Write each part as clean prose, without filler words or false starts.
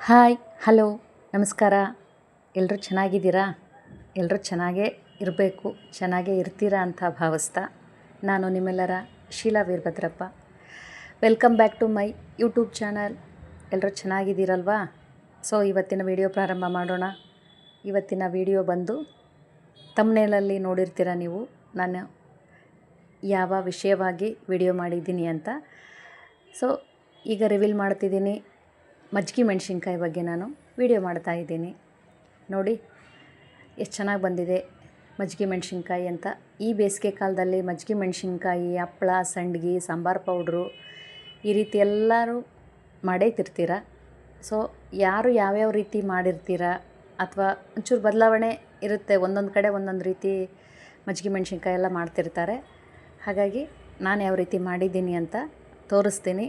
Hi hello ನಮಸ್ಕಾರ. ಎಲ್ಲರೂ ಚೆನ್ನಾಗಿದ್ದೀರಾ? ಎಲ್ಲರೂ ಚೆನ್ನಾಗೇ ಇರಬೇಕು, ಚೆನ್ನಾಗೇ ಇರ್ತೀರಾ ಅಂತ ಭಾವಿಸ್ತಾ ನಾನು ನಿಮ್ಮೆಲ್ಲರ Sheela Veerabhadrappa. Welcome back to my YouTube channel. ಎಲ್ಲರೂ ಚೆನ್ನಾಗಿದ್ದೀರಲ್ವಾ? ಸೊ ಇವತ್ತಿನ ವಿಡಿಯೋ ಪ್ರಾರಂಭ ಮಾಡೋಣ. ಇವತ್ತಿನ ವಿಡಿಯೋ ಬಂದು ತಮ್ನೇಲಲ್ಲಿ ನೋಡಿರ್ತೀರ ನೀವು ನಾನು ಯಾವ ವಿಷಯವಾಗಿ ವಿಡಿಯೋ ಮಾಡಿದ್ದೀನಿ ಅಂತ. ಸೊ ಈಗ ರಿವೀಲ್ ಮಾಡ್ತಿದ್ದೀನಿ. ಮಜ್ಜಿಗೆ ಮೆಣಸಿನ್ಕಾಯಿ ಬಗ್ಗೆ ನಾನು ವಿಡಿಯೋ ಮಾಡ್ತಾಯಿದ್ದೀನಿ. ನೋಡಿ ಎಷ್ಟು ಚೆನ್ನಾಗಿ ಬಂದಿದೆ ಮಜ್ಜಿಗೆ ಮೆಣಸಿನ್ಕಾಯಿ ಅಂತ. ಈ ಬೇಸಿಗೆ ಕಾಲದಲ್ಲಿ ಮಜ್ಜಿಗೆ ಮೆಣಸಿನ್ಕಾಯಿ, ಹಪ್ಪಳ, ಸಂಡಿಗೆ, ಸಾಂಬಾರು ಪೌಡ್ರು ಈ ರೀತಿ ಎಲ್ಲರೂ ಮಾಡೇ ತಿರ್ತೀರ. ಸೊ ಯಾರು ಯಾವ್ಯಾವ ರೀತಿ ಮಾಡಿರ್ತೀರ ಅಥವಾ ಒಂಚೂರು ಬದಲಾವಣೆ ಇರುತ್ತೆ, ಒಂದೊಂದು ಕಡೆ ಒಂದೊಂದು ರೀತಿ ಮಜ್ಜಿಗೆ ಮೆಣಸಿನ್ಕಾಯಿ ಎಲ್ಲ ಮಾಡ್ತಿರ್ತಾರೆ. ಹಾಗಾಗಿ ನಾನು ಯಾವ ರೀತಿ ಮಾಡಿದ್ದೀನಿ ಅಂತ ತೋರಿಸ್ತೀನಿ.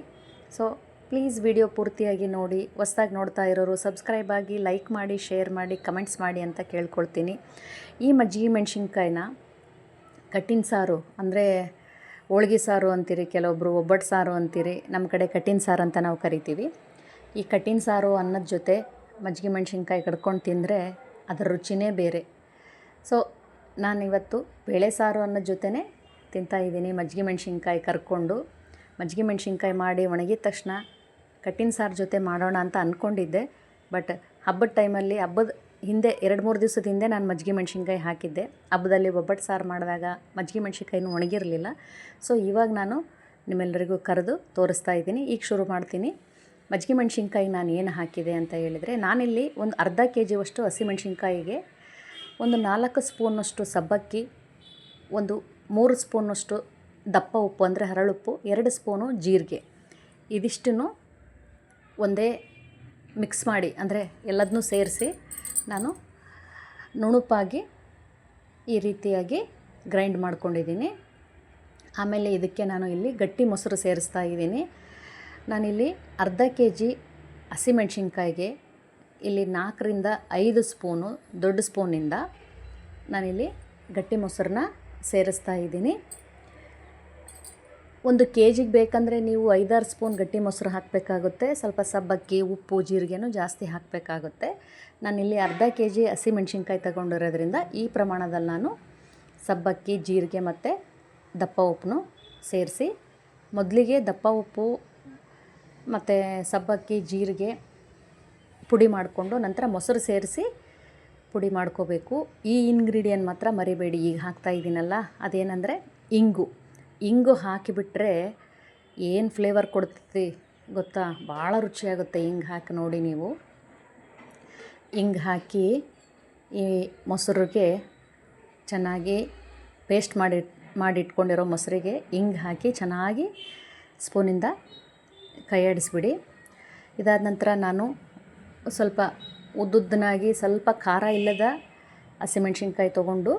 ಸೊ ಪ್ಲೀಸ್ ವಿಡಿಯೋ ಪೂರ್ತಿಯಾಗಿ ನೋಡಿ. ಹೊಸ್ದಾಗಿ ನೋಡ್ತಾ ಇರೋರು ಸಬ್ಸ್ಕ್ರೈಬ್ ಆಗಿ, ಲೈಕ್ ಮಾಡಿ, ಶೇರ್ ಮಾಡಿ, ಕಮೆಂಟ್ಸ್ ಮಾಡಿ ಅಂತ ಕೇಳ್ಕೊಳ್ತೀನಿ. ಈ ಮಜ್ಜಿಗೆ ಮೆಣಸಿನ್ಕಾಯಿನ ಕಟ್ಟಿನ ಸಾರು ಅಂದರೆ ಹೋಳ್ಗೆ ಸಾರು ಅಂತೀರಿ, ಕೆಲವೊಬ್ಬರು ಒಬ್ಬಟ್ಟು ಸಾರು ಅಂತೀರಿ, ನಮ್ಮ ಕಡೆ ಕಟ್ಟಿನ ಸಾರು ಅಂತ ನಾವು ಕರಿತೀವಿ. ಈ ಕಟ್ಟಿನ ಸಾರು ಅನ್ನದ ಜೊತೆ ಮಜ್ಜಿಗೆ ಮೆಣಸಿನ್ಕಾಯಿ ಕಡ್ಕೊಂಡು ತಿಂದರೆ ಅದರ ರುಚಿನೇ ಬೇರೆ. ಸೊ ನಾನಿವತ್ತು ಬೇಳೆ ಸಾರು ಅನ್ನದ ಜೊತೆನೇ ತಿಂತಾಯಿದ್ದೀನಿ. ಮಜ್ಜಿಗೆ ಮೆಣಸಿನ್ಕಾಯಿ ಕರ್ಕೊಂಡು ಮಜ್ಜಿಗೆ ಮೆಣಸಿನ್ಕಾಯಿ ಮಾಡಿ ಒಣಗಿದ ತಕ್ಷಣ ಕಟ್ಟಿನ ಸಾರು ಜೊತೆ ಮಾಡೋಣ ಅಂತ ಅಂದ್ಕೊಂಡಿದ್ದೆ. ಬಟ್ ಹಬ್ಬದ ಟೈಮಲ್ಲಿ, ಹಬ್ಬದ ಹಿಂದೆ 2-3 ದಿವಸದ ಹಿಂದೆ ನಾನು ಮಜ್ಜಿಗೆ ಮೆಣಸಿನ್ಕಾಯಿ ಹಾಕಿದ್ದೆ. ಹಬ್ಬದಲ್ಲಿ ಒಬ್ಬಟ್ಟು ಸಾರು ಮಾಡಿದಾಗ ಮಜ್ಜಿಗೆ ಮೆಣಸಿನ್ಕಾಯಿನೂ ಒಣಗಿರಲಿಲ್ಲ. ಸೊ ಇವಾಗ ನಾನು ನಿಮ್ಮೆಲ್ಲರಿಗೂ ಕರೆದು ತೋರಿಸ್ತಾ ಇದ್ದೀನಿ. ಈಗ ಶುರು ಮಾಡ್ತೀನಿ. ಮಜ್ಜಿಗೆ ಮೆಣಸಿನ್ಕಾಯಿ ನಾನು ಏನು ಹಾಕಿದೆ ಅಂತ ಹೇಳಿದರೆ, ನಾನಿಲ್ಲಿ ಒಂದು ಅರ್ಧ kg ಹಸಿಮೆಣಸಿನ್ಕಾಯಿಗೆ ಒಂದು 4 ಸ್ಪೂನಷ್ಟು ಸಬ್ಬಕ್ಕಿ, ಒಂದು 3 ಸ್ಪೂನಷ್ಟು ದಪ್ಪ ಉಪ್ಪು ಅಂದರೆ ಹರಳುಪ್ಪು, 2 ಸ್ಪೂನು ಜೀರಿಗೆ, ಇದಿಷ್ಟನ್ನು ಒಂದೇ ಮಿಕ್ಸ್ ಮಾಡಿ ಅಂದರೆ ಎಲ್ಲದನ್ನೂ ಸೇರಿಸಿ ನಾನು ನುಣುಪಾಗಿ ಈ ರೀತಿಯಾಗಿ ಗ್ರೈಂಡ್ ಮಾಡ್ಕೊಂಡಿದ್ದೀನಿ. ಆಮೇಲೆ ಇದಕ್ಕೆ ನಾನು ಇಲ್ಲಿ ಗಟ್ಟಿ ಮೊಸರು ಸೇರಿಸ್ತಾ ಇದ್ದೀನಿ. ನಾನಿಲ್ಲಿ ಅರ್ಧ kg ಹಸಿಮೆಣಸಿನ್ಕಾಯಿಗೆ ಇಲ್ಲಿ 4-5 ಸ್ಪೂನು ದೊಡ್ಡ ಸ್ಪೂನಿಂದ ನಾನಿಲ್ಲಿ ಗಟ್ಟಿ ಮೊಸರನ್ನ ಸೇರಿಸ್ತಾ ಇದ್ದೀನಿ. 1 kgಗೆ ಬೇಕಂದರೆ ನೀವು 5-6 ಸ್ಪೂನ್ ಗಟ್ಟಿ ಮೊಸರು ಹಾಕಬೇಕಾಗುತ್ತೆ. ಸ್ವಲ್ಪ ಸಬ್ಬಕ್ಕಿ, ಉಪ್ಪು, ಜೀರಿಗೆನೂ ಜಾಸ್ತಿ ಹಾಕಬೇಕಾಗುತ್ತೆ. ನಾನಿಲ್ಲಿ ಅರ್ಧ kg ಹಸಿಮೆಣಸಿನ್ಕಾಯಿ ತಗೊಂಡಿರೋದ್ರಿಂದ ಈ ಪ್ರಮಾಣದಲ್ಲಿ ನಾನು ಸಬ್ಬಕ್ಕಿ, ಜೀರಿಗೆ ಮತ್ತು ದಪ್ಪ ಉಪ್ಪನ್ನು ಸೇರಿಸಿ, ಮೊದಲಿಗೆ ದಪ್ಪ ಉಪ್ಪು ಮತ್ತು ಸಬ್ಬಕ್ಕಿ, ಜೀರಿಗೆ ಪುಡಿ ಮಾಡಿಕೊಂಡು ನಂತರ ಮೊಸರು ಸೇರಿಸಿ ಪುಡಿ ಮಾಡ್ಕೋಬೇಕು. ಈ ಇಂಗ್ರೀಡಿಯೆಂಟ್ ಮಾತ್ರ ಮರಿಬೇಡಿ. ಈಗ ಹಾಕ್ತಾಯಿದ್ದೀನಲ್ಲ, ಅದೇನೆಂದರೆ ಇಂಗು ಹಾಕಿಬಿಟ್ರೆ ಏನು ಫ್ಲೇವರ್ ಕೊಡ್ತೈತಿ ಗೊತ್ತಾ? ಭಾಳ ರುಚಿಯಾಗುತ್ತೆ. ಹಿಂಗೆ ಹಾಕಿ ನೋಡಿ ನೀವು. ಹಿಂಗೆ ಹಾಕಿ ಈ ಮೊಸರಿಗೆ ಚೆನ್ನಾಗಿ ಪೇಸ್ಟ್ ಮಾಡಿಟ್ಕೊಂಡಿರೋ ಮೊಸರಿಗೆ ಹಿಂಗೆ ಹಾಕಿ ಚೆನ್ನಾಗಿ ಸ್ಪೂನಿಂದ ಕೈ ಆಡಿಸ್ಬಿಡಿ. ಇದಾದ ನಂತರ ನಾನು ಸ್ವಲ್ಪ ಉದ್ದುದ್ದನಾಗಿ ಸ್ವಲ್ಪ ಖಾರ ಇಲ್ಲದ ಹಸಿಮೆಣ್ಸಿನ್ಕಾಯಿ ತೊಗೊಂಡು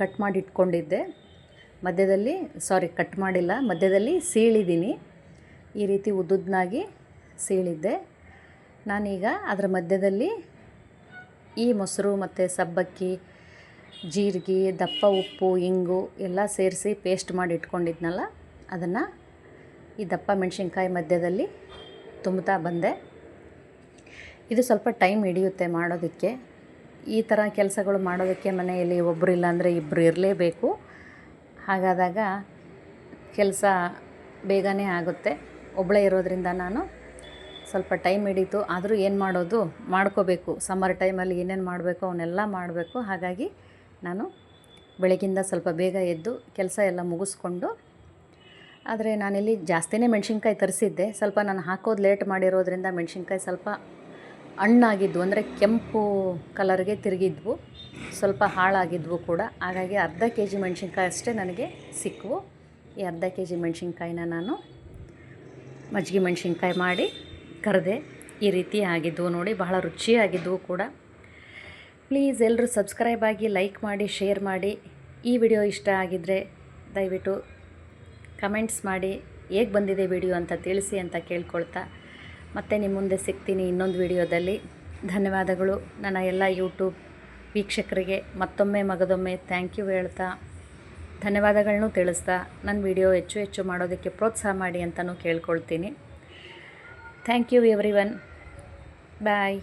ಕಟ್ ಮಾಡಿ ಇಟ್ಕೊಂಡಿದ್ದೆ. ಮಧ್ಯದಲ್ಲಿ ಸೀಳಿದ್ದೀನಿ. ಈ ರೀತಿ ಉದ್ದುದ್ದನಾಗಿ ಸೀಳಿದ್ದೆ. ನಾನೀಗ ಅದರ ಮಧ್ಯದಲ್ಲಿ ಈ ಮೊಸರು ಮತ್ತು ಸಬ್ಬಕ್ಕಿ, ಜೀರಿಗೆ, ದಪ್ಪ ಉಪ್ಪು, ಇಂಗು ಎಲ್ಲ ಸೇರಿಸಿ ಪೇಸ್ಟ್ ಮಾಡಿ ಇಟ್ಕೊಂಡಿದ್ನಲ್ಲ, ಅದನ್ನು ಈ ದಪ್ಪ ಮೆಣಸಿನ್ಕಾಯಿ ಮಧ್ಯದಲ್ಲಿ ತುಂಬುತ್ತಾ ಬಂದೆ. ಇದು ಸ್ವಲ್ಪ ಟೈಮ್ ಹಿಡಿಯುತ್ತೆ ಮಾಡೋದಕ್ಕೆ. ಈ ಥರ ಕೆಲಸಗಳು ಮಾಡೋದಕ್ಕೆ ಮನೆಯಲ್ಲಿ ಒಬ್ಬರು ಇಲ್ಲಾಂದರೆ ಇಬ್ಬರು ಇರಲೇಬೇಕು. ಹಾಗಾದಾಗ ಕೆಲಸ ಬೇಗನೆ ಆಗುತ್ತೆ. ಒಬ್ಬಳೇ ಇರೋದರಿಂದ ನಾನು ಸ್ವಲ್ಪ ಟೈಮ್ ಹಿಡೀತು. ಆದರೂ ಏನು ಮಾಡೋದು, ಮಾಡ್ಕೋಬೇಕು. ಸಮ್ಮರ್ ಟೈಮಲ್ಲಿ ಏನೇನು ಮಾಡಬೇಕು ಅವನ್ನೆಲ್ಲ ಮಾಡಬೇಕು. ಹಾಗಾಗಿ ನಾನು ಬೆಳಗಿಂದ ಸ್ವಲ್ಪ ಬೇಗ ಎದ್ದು ಕೆಲಸ ಎಲ್ಲ ಮುಗಿಸ್ಕೊಂಡು, ಆದರೆ ನಾನಿಲ್ಲಿ ಜಾಸ್ತಿನೇ ಮೆಣಸಿನ್ಕಾಯಿ ತರಿಸಿದ್ದೆ. ಸ್ವಲ್ಪ ನಾನು ಹಾಕೋದು ಲೇಟ್ ಮಾಡಿರೋದ್ರಿಂದ ಮೆಣಸಿನ್ಕಾಯಿ ಸ್ವಲ್ಪ ಹಣ್ಣಾಗಿದ್ವು, ಅಂದರೆ ಕೆಂಪು ಕಲರ್ಗೆ ತಿರುಗಿದ್ವು, ಸ್ವಲ್ಪ ಹಾಳಾಗಿದ್ವು ಕೂಡ. ಹಾಗಾಗಿ ಅರ್ಧ kg ಮೆಣಸಿನ್ಕಾಯಿ ಅಷ್ಟೇ ನನಗೆ ಸಿಕ್ಕವು. ಈ ಅರ್ಧ kg ಮೆಣಸಿನ್ಕಾಯಿನ ನಾನು ಮಜ್ಜಿಗೆ ಮೆಣಸಿನ್ಕಾಯಿ ಮಾಡಿ ಕರೆದೆ. ಈ ರೀತಿ ಆಗಿದ್ವು ನೋಡಿ, ಬಹಳ ರುಚಿಯಾಗಿದ್ವು ಕೂಡ. ಪ್ಲೀಸ್ ಎಲ್ಲರೂ ಸಬ್ಸ್ಕ್ರೈಬ್ ಆಗಿ, ಲೈಕ್ ಮಾಡಿ, ಶೇರ್ ಮಾಡಿ. ಈ ವಿಡಿಯೋ ಇಷ್ಟ ಆಗಿದ್ದರೆ ದಯವಿಟ್ಟು ಕಮೆಂಟ್ಸ್ ಮಾಡಿ ಹೇಗೆ ಬಂದಿದೆ ವಿಡಿಯೋ ಅಂತ ತಿಳಿಸಿ ಅಂತ ಕೇಳ್ಕೊಳ್ತಾ, ಮತ್ತೆ ನಿಮ್ಮ ಮುಂದೆ ಸಿಗ್ತೀನಿ ಇನ್ನೊಂದು ವಿಡಿಯೋದಲ್ಲಿ. ಧನ್ಯವಾದಗಳು. ನನ್ನ ಎಲ್ಲ ಯೂಟ್ಯೂಬ್ ವೀಕ್ಷಕರಿಗೆ ಮತ್ತೊಮ್ಮೆ ಮಗದೊಮ್ಮೆ ಥ್ಯಾಂಕ್ ಯು ಹೇಳ್ತಾ, ಧನ್ಯವಾದಗಳನ್ನೂ ತಿಳಿಸ್ತಾ, ನನ್ನ ವಿಡಿಯೋ ಹೆಚ್ಚು ಮಾಡೋದಕ್ಕೆ ಪ್ರೋತ್ಸಾಹ ಮಾಡಿ ಅಂತಲೂ ಕೇಳ್ಕೊಳ್ತೀನಿ. Thank you everyone. ಬಾಯ್.